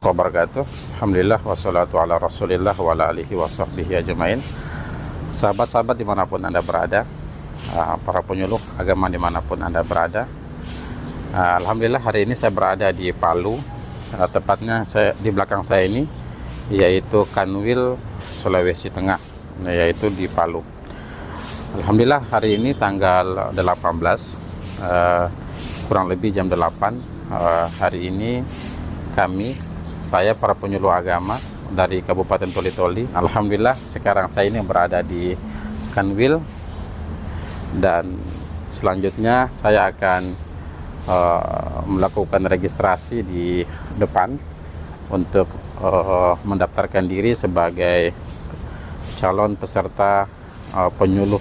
wabarakatuh. Alhamdulillah wassalatu ala rasulillah wa ala alihi wa sahbihi ajmain. Sahabat-sahabat dimanapun Anda berada, para penyuluh agama dimanapun Anda berada, Alhamdulillah hari ini saya berada di Palu, tepatnya di belakang saya ini yaitu Kanwil, Sulawesi Tengah, yaitu di Palu. Alhamdulillah hari ini tanggal 18, kurang lebih jam 8, hari ini saya para penyuluh agama dari Kabupaten Toli-Toli. Alhamdulillah sekarang saya ini berada di Kanwil, dan selanjutnya saya akan melakukan registrasi di depan untuk mendaftarkan diri sebagai calon peserta penyuluh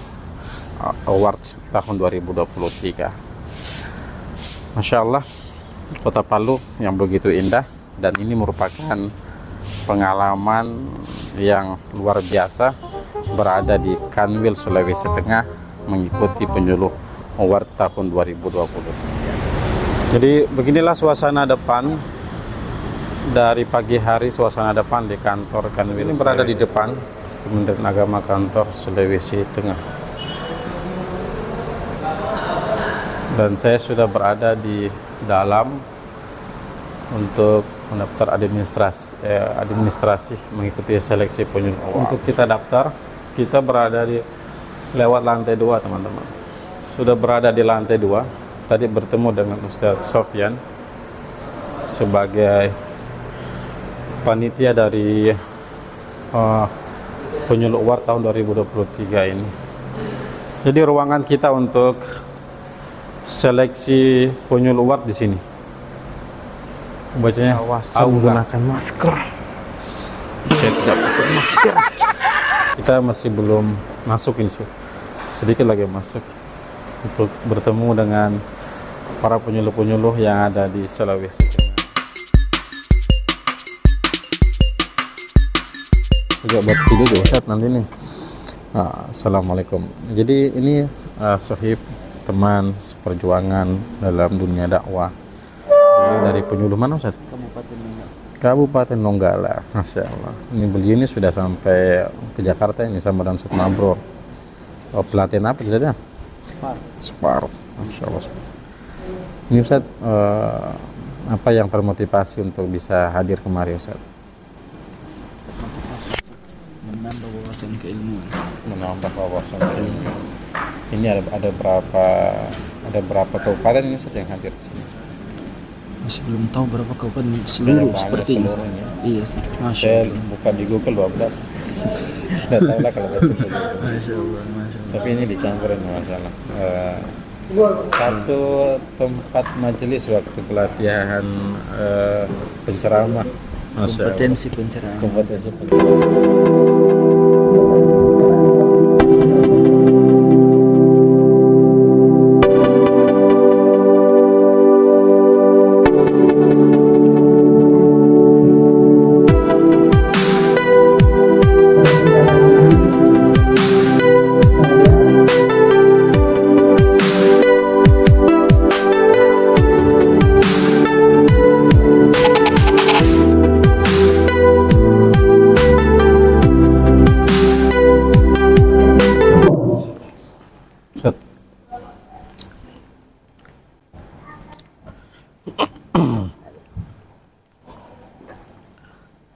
awards tahun 2023. Masya Allah, Kota Palu yang begitu indah, dan ini merupakan pengalaman yang luar biasa berada di Kanwil, Sulawesi Tengah mengikuti penyuluh award tahun 2020. Jadi beginilah suasana depan dari pagi hari, suasana depan di kantor Kanwil. Ini berada di depan Kementerian Agama kantor Sulawesi Tengah, dan saya sudah berada di dalam untuk mendaftar administrasi mengikuti seleksi penyuluh. Untuk kita daftar, kita berada di lewat lantai 2, teman-teman. Sudah berada di lantai 2. Tadi bertemu dengan Ustadz Sofyan sebagai panitia dari penyuluh award tahun 2023 ini. Jadi ruangan kita untuk seleksi penyuluh award di sini. Bacanya menggunakan masker. Saya tidak pakai masker. Kita masih belum masuk ini, sedikit lagi masuk untuk bertemu dengan para penyuluh-penyuluh yang ada di Sulawesi. Juga buat video juga Ustaz nanti nih. Assalamualaikum. Jadi ini sohib, teman seperjuangan dalam dunia dakwah. Dari penyuluh mana Ustaz? Kabupaten Donggala. Masya Allah. Ini beliau ini sudah sampai ke Jakarta ini sama dengan Ustaz Mabrur. Pelatihan apa Ustaz ya? Spar. Masya Allah. Ini Ustaz, apa yang termotivasi untuk bisa hadir kemari Ustaz? Menambah wawasan keilmuan. Menambah wawasan keilmuan. Ini ada berapa kabupaten ini Ustaz yang hadir di sini? Masih belum tahu berapa kabupaten seluruh seperti ini. Iya, Masya Saya Allah. buka di Google 12. Tidak tahu lah kalau betul. Masya Allah, Masya Allah. Tapi ini dicampurin masalah. Satu tempat majelis waktu pelatihan penceramah. Kompetensi pencerahan. Kompetensi pencerahan.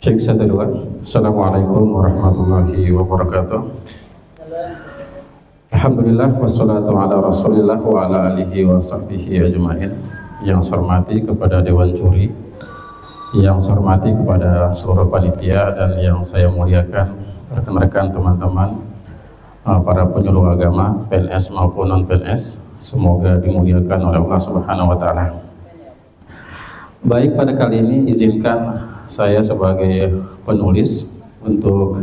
Cek 1 2. Assalamualaikum warahmatullahi wabarakatuh. Alhamdulillah wassalatu ala rasulillah wa ala alihi wa sahbihi ajmain. Yang saya hormati kepada Dewan Juri, yang saya hormati kepada seluruh panitia, dan yang saya muliakan rekan-rekan, teman-teman para penyuluh agama PNS maupun non PNS, semoga dimuliakan oleh Allah Subhanahu wa taala. Baik, pada kali ini izinkan saya sebagai penulis untuk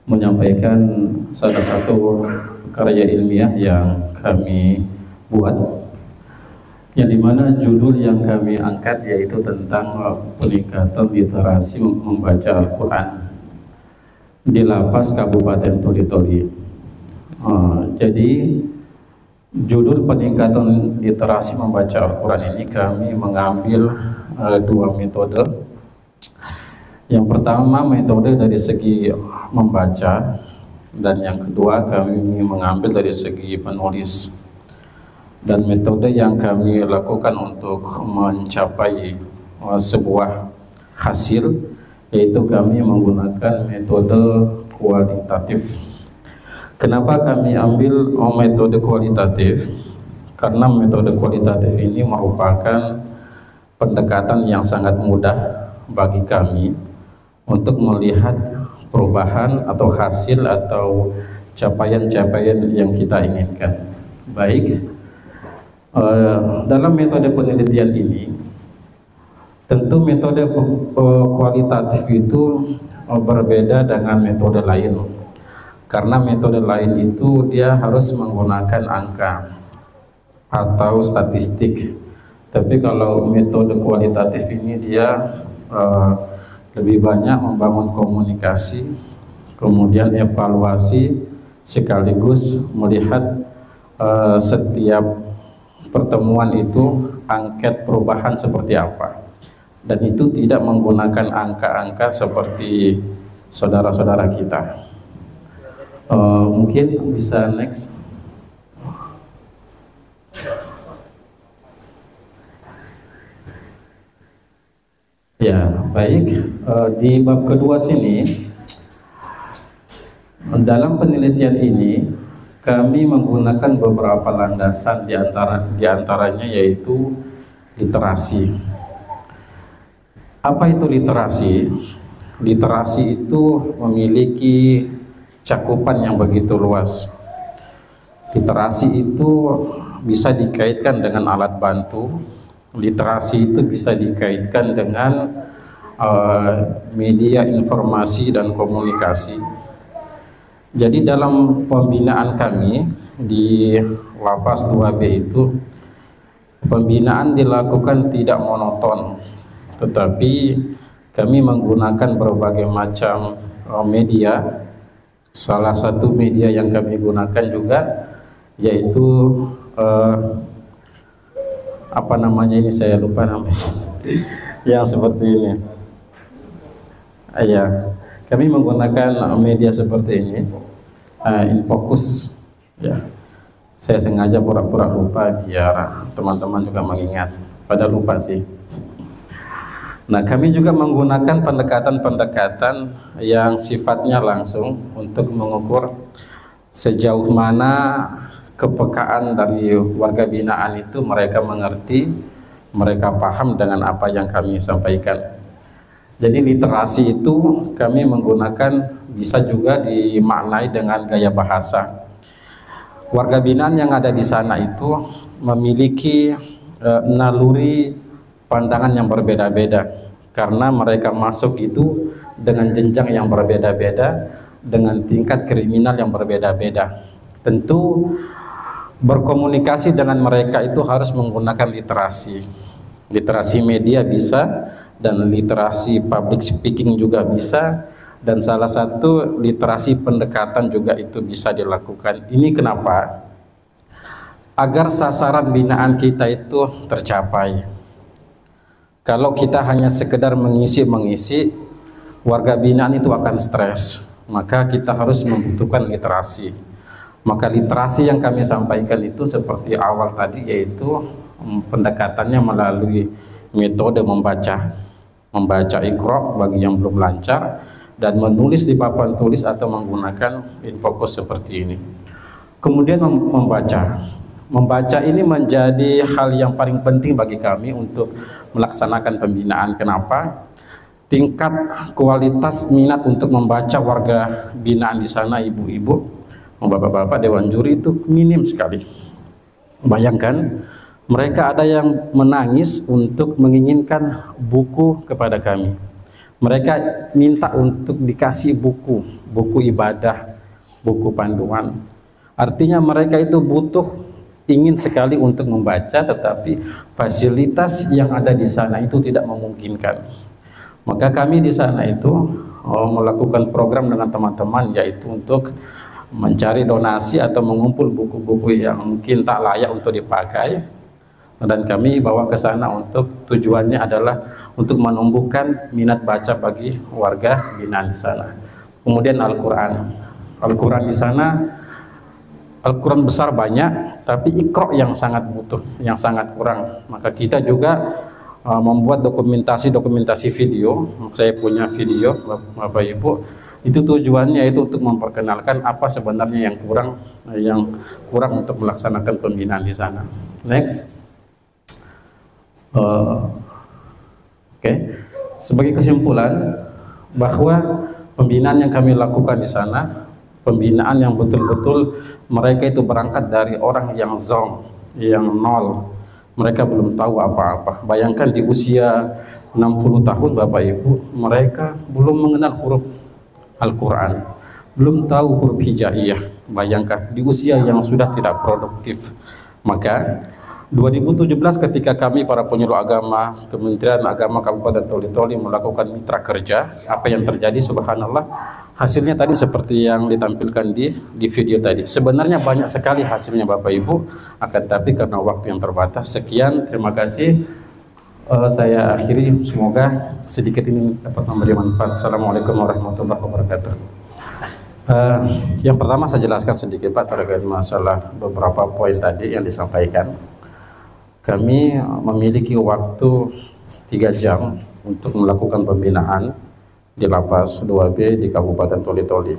menyampaikan salah satu karya ilmiah yang kami buat, yang dimana judul yang kami angkat yaitu tentang peningkatan literasi membaca Al-Quran di Lapas Kabupaten Toli-Toli. Jadi judul peningkatan literasi membaca Al-Quran ini kami mengambil dua metode. Yang pertama metode dari segi membaca, dan yang kedua kami mengambil dari segi penulis. Dan metode yang kami lakukan untuk mencapai sebuah hasil, yaitu kami menggunakan metode kualitatif. Kenapa kami ambil metode kualitatif? Karena metode kualitatif ini merupakan pendekatan yang sangat mudah bagi kami untuk melihat perubahan atau hasil atau capaian-capaian yang kita inginkan. Baik, dalam metode penelitian ini tentu metode kualitatif itu berbeda dengan metode lain, karena metode lain itu dia harus menggunakan angka atau statistik. Tapi kalau metode kualitatif ini dia lebih banyak membangun komunikasi, kemudian evaluasi, sekaligus melihat setiap pertemuan itu angket perubahan seperti apa. Dan itu tidak menggunakan angka-angka seperti saudara-saudara kita. Mungkin bisa next. Ya, baik. Di bab kedua sini, dalam penelitian ini kami menggunakan beberapa landasan, di antaranya yaitu literasi. Apa itu literasi? Literasi itu memiliki cakupan yang begitu luas. Literasi itu bisa dikaitkan dengan alat bantu. Literasi itu bisa dikaitkan dengan media informasi dan komunikasi. Jadi dalam pembinaan kami di Lapas 2B itu, pembinaan dilakukan tidak monoton, tetapi kami menggunakan berbagai macam media. Salah satu media yang kami gunakan juga yaitu apa namanya ini, saya lupa namanya yang seperti ini. Ya, kami menggunakan media seperti ini, InFocus. Ya, saya sengaja pura-pura lupa biar teman-teman juga mengingat. Pada lupa sih. Nah, kami juga menggunakan pendekatan-pendekatan yang sifatnya langsung untuk mengukur sejauh mana kepekaan dari warga binaan itu, mereka mengerti, mereka paham dengan apa yang kami sampaikan. Jadi literasi itu kami menggunakan, bisa juga dimaknai dengan gaya bahasa. Warga binaan yang ada di sana itu memiliki naluri pandangan yang berbeda-beda, karena mereka masuk itu dengan jenjang yang berbeda-beda, dengan tingkat kriminal yang berbeda-beda. Tentu berkomunikasi dengan mereka itu harus menggunakan literasi media bisa, dan literasi public speaking juga bisa, dan salah satu literasi pendekatan juga itu bisa dilakukan. Ini kenapa? Agar sasaran binaan kita itu tercapai. Kalau kita hanya sekedar mengisi, warga binaan itu akan stres, maka kita harus membutuhkan literasi. Maka literasi yang kami sampaikan itu seperti awal tadi, yaitu pendekatannya melalui metode membaca Iqra bagi yang belum lancar, dan menulis di papan tulis atau menggunakan InFocus seperti ini. Kemudian membaca ini menjadi hal yang paling penting bagi kami untuk melaksanakan pembinaan. Kenapa? Tingkat kualitas minat untuk membaca warga binaan di sana, ibu-ibu, bapak-bapak, dewan juri itu minim sekali. Bayangkan, mereka ada yang menangis untuk menginginkan buku kepada kami. Mereka minta untuk dikasih buku ibadah, buku panduan. Artinya mereka itu ingin sekali untuk membaca, tetapi fasilitas yang ada di sana itu tidak memungkinkan. Maka kami di sana itu melakukan program dengan teman-teman, yaitu untuk mencari donasi atau mengumpul buku-buku yang mungkin tak layak untuk dipakai, dan kami bawa ke sana untuk tujuannya adalah untuk menumbuhkan minat baca bagi warga binaan di sana. Kemudian Al-Quran di sana, Al-Quran besar banyak, tapi Iqra yang sangat butuh, yang sangat kurang. Maka kita juga membuat dokumentasi video. Saya punya video, Bapak Ibu. Itu tujuannya itu untuk memperkenalkan apa sebenarnya yang kurang untuk melaksanakan pembinaan di sana. Next. Oke. Sebagai kesimpulan bahwa pembinaan yang kami lakukan di sana, pembinaan yang betul-betul mereka itu berangkat dari orang yang zong, yang nol, mereka belum tahu apa-apa. Bayangkan di usia 60 tahun Bapak Ibu, mereka belum mengenal huruf Al-Quran, belum tahu huruf hijaiyah. Bayangkan di usia yang sudah tidak produktif. Maka 2017 ketika kami para penyuluh agama Kementerian Agama Kabupaten Toli-Toli melakukan mitra kerja, apa yang terjadi subhanallah, hasilnya tadi seperti yang ditampilkan di video tadi. Sebenarnya banyak sekali hasilnya Bapak Ibu, akan tapi karena waktu yang terbatas. Sekian, terima kasih. Saya akhiri, semoga sedikit ini dapat memberi manfaat. Assalamualaikum warahmatullahi wabarakatuh. Yang pertama saya jelaskan sedikit Pak terkait masalah beberapa poin tadi yang disampaikan. Kami memiliki waktu 3 jam untuk melakukan pembinaan di Lapas 2B di Kabupaten Toli-Toli,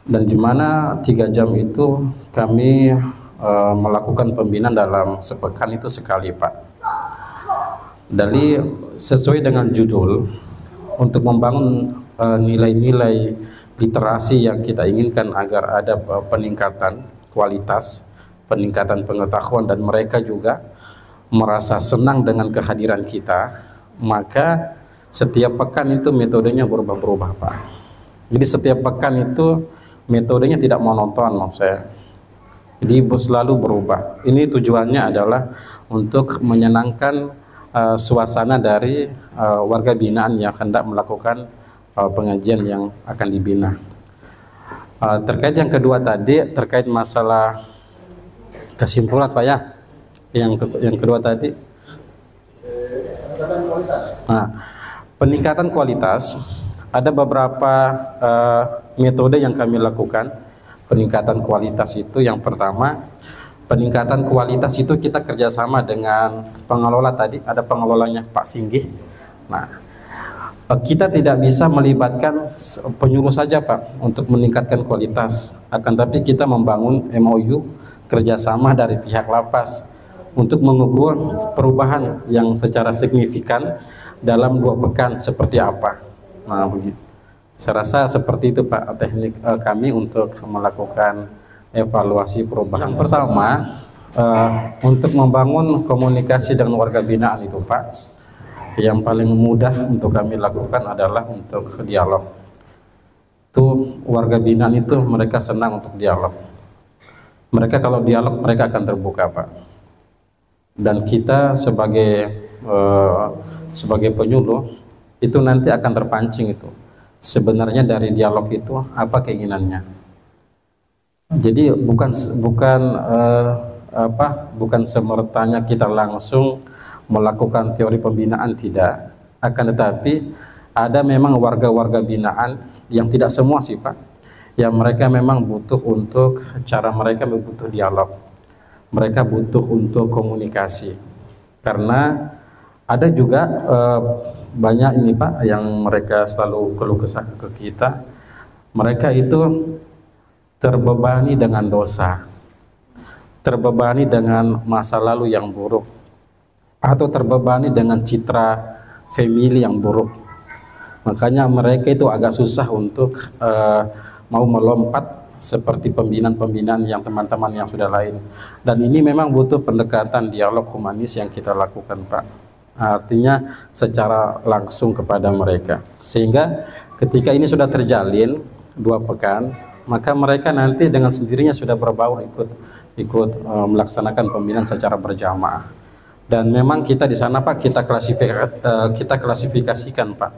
dan di mana 3 jam itu kami melakukan pembinaan dalam sepekan itu sekali Pak. Dari sesuai dengan judul, untuk membangun nilai-nilai literasi yang kita inginkan agar ada peningkatan kualitas, peningkatan pengetahuan, dan mereka juga merasa senang dengan kehadiran kita, maka setiap pekan itu metodenya berubah-ubah Pak. Jadi setiap pekan itu metodenya tidak monoton maksud saya. Jadi selalu berubah. Ini tujuannya adalah untuk menyenangkan suasana dari warga binaan yang hendak melakukan pengajian yang akan dibina. Terkait yang kedua tadi, terkait masalah kesimpulan Pak ya, yang kedua tadi, nah, peningkatan kualitas, ada beberapa metode yang kami lakukan. Peningkatan kualitas itu yang pertama, peningkatan kualitas itu kita kerjasama dengan pengelola tadi, ada pengelolanya Pak Singgih. Nah, kita tidak bisa melibatkan penyuluh saja Pak untuk meningkatkan kualitas, akan tapi kita membangun MOU kerjasama dari pihak lapas untuk mengukur perubahan yang secara signifikan dalam 2 pekan seperti apa. Nah begitu, saya rasa seperti itu Pak teknik kami untuk melakukan evaluasi perubahan. Yang pertama, untuk membangun komunikasi dengan warga binaan itu Pak, yang paling mudah untuk kami lakukan adalah untuk dialog. Itu warga binaan itu mereka senang untuk dialog. Mereka kalau dialog mereka akan terbuka Pak. Dan kita sebagai penyuluh itu nanti akan terpancing itu. Sebenarnya dari dialog itu apa keinginannya. Jadi bukan semertanya kita langsung melakukan teori pembinaan, tidak. Akan tetapi ada memang warga-warga binaan yang tidak semua sih Pak, yang mereka memang butuh untuk cara mereka butuh dialog, mereka butuh untuk komunikasi, karena ada juga banyak ini Pak yang mereka selalu keluh kesah ke kita, mereka itu terbebani dengan dosa, terbebani dengan masa lalu yang buruk, atau terbebani dengan citra family yang buruk. Makanya mereka itu agak susah untuk mau melompat seperti pembinaan-pembinaan yang teman-teman yang sudah lain. Dan ini memang butuh pendekatan dialog humanis yang kita lakukan Pak. Artinya secara langsung kepada mereka. Sehingga ketika ini sudah terjalin 2 pekan, maka mereka nanti dengan sendirinya sudah berbaur ikut melaksanakan pembinaan secara berjamaah. Dan memang kita di sana Pak, kita klasifikasikan Pak,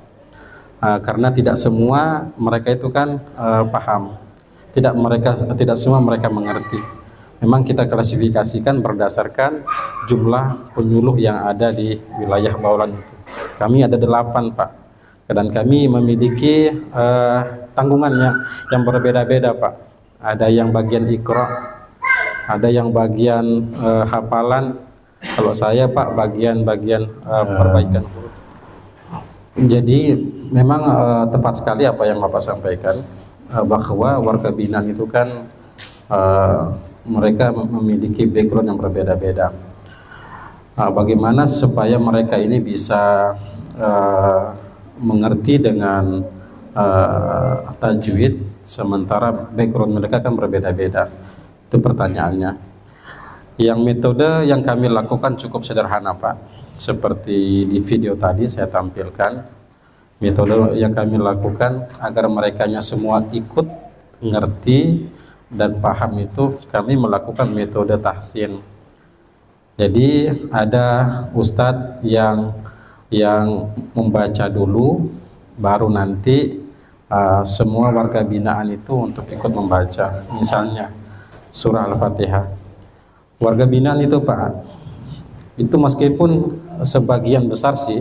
karena tidak semua mereka itu kan paham, tidak semua mereka mengerti. Memang kita klasifikasikan berdasarkan jumlah penyuluh yang ada di wilayah Bawelan itu. Kami ada 8 Pak, dan kami memiliki tanggungannya yang berbeda-beda Pak. Ada yang bagian Iqra, ada yang bagian hafalan. Kalau saya Pak bagian perbaikan huruf. Jadi memang tepat sekali apa yang Bapak sampaikan, bahwa warga binaan itu kan mereka memiliki background yang berbeda-beda. Bagaimana supaya mereka ini bisa mengerti dengan tajwid, sementara background mereka kan berbeda-beda. Itu pertanyaannya. Yang metode yang kami lakukan cukup sederhana Pak. Seperti di video tadi saya tampilkan, metode yang kami lakukan agar merekanya semua ikut ngerti dan paham itu, kami melakukan metode tahsin. Jadi ada ustadz yang membaca dulu, baru nanti semua warga binaan itu untuk ikut membaca. Misalnya surah Al-Fatihah. Warga binaan itu Pak, itu meskipun sebagian besar sih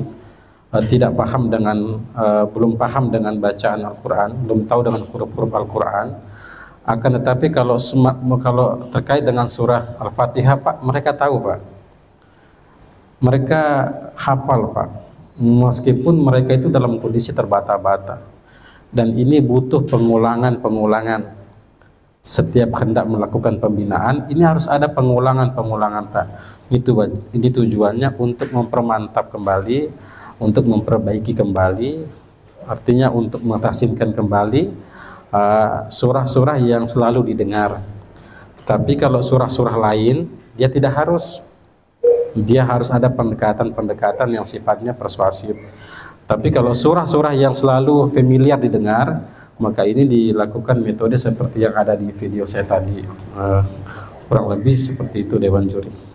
tidak paham dengan belum paham dengan bacaan Al-Quran, belum tahu dengan huruf-huruf Al-Quran, akan tetapi kalau terkait dengan surah Al-Fatihah Pak, mereka tahu Pak, mereka hafal Pak, meskipun mereka itu dalam kondisi terbata-bata, dan ini butuh pengulangan. Setiap hendak melakukan pembinaan ini harus ada pengulangan Pak. Ini tujuannya untuk mempermantap kembali, untuk memperbaiki kembali, artinya untuk mentahsinkan kembali surah-surah yang selalu didengar. Tapi kalau surah-surah lain dia tidak harus, dia harus ada pendekatan yang sifatnya persuasif. Tapi kalau surah-surah yang selalu familiar didengar, maka ini dilakukan metode seperti yang ada di video saya tadi. Kurang lebih seperti itu Dewan Juri.